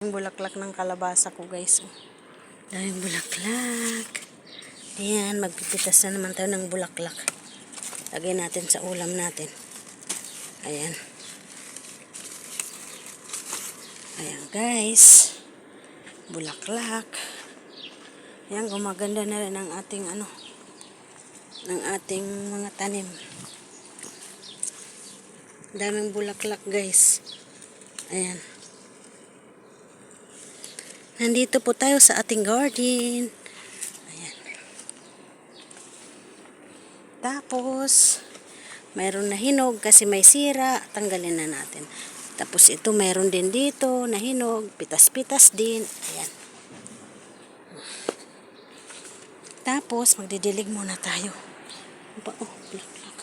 Yung bulaklak ng kalabasa ko, guys. Daming bulaklak. Ayan, magpipitas na naman tayo ng bulaklak. Lagay natin sa ulam natin. Ayan. Ayan, guys. Bulaklak. Ayan, gumaganda na rin ang ating ng ating mga tanim. Daming bulaklak, guys. Ayan. Nandito po tayo sa ating garden. Ayan. Tapos, mayroon na hinog kasi may sira. Tanggalin na natin. Tapos ito, mayroon din dito na hinog. Pitas-pitas din. Ayan. Tapos, magdidilig muna tayo. Bulaklak.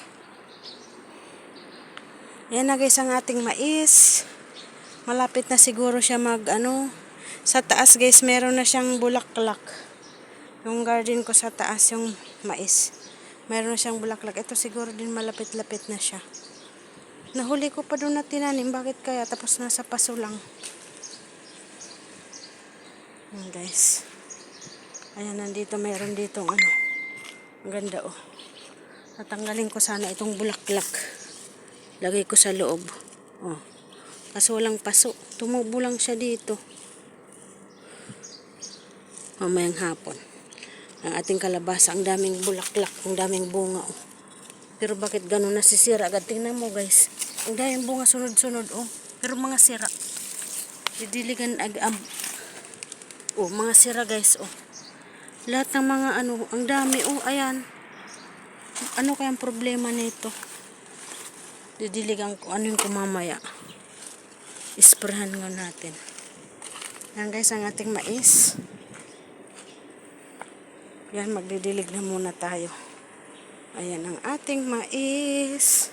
Ayan na, guys, ang ating mais. Malapit na siguro siya sa taas, guys, meron na siyang bulaklak. Yung garden ko sa taas, yung mais. Meron na siyang bulaklak. Ito siguro din malapit-lapit na siya. Nahuli ko pa doon na tinanim. Bakit kaya? Tapos nasa paso lang. Ayan, guys. Ayan, nandito, meron dito ang Ang ganda, oh. Tatanggalin ko sana itong bulaklak. Lagay ko sa loob. Oh. Kaso walang paso. Tumubo lang siya dito. Mamayang hapon. Ang ating kalabasa, ang daming bulaklak, ang daming bunga, oh. Pero bakit ganun nasisira? Agad tingnan mo, guys. Ang daming bunga sunod-sunod, oh. Pero mga sira. Didiligan oh, mga sira, guys, oh. Lahat ng mga ang dami, oh, ayan. Ano kayang problema nito? Didiligan ko, yung kumamaya. Isprahan nga natin. Yan, guys, ang ating mais. Yan, magdidilig na muna tayo. Ayan ang ating mais.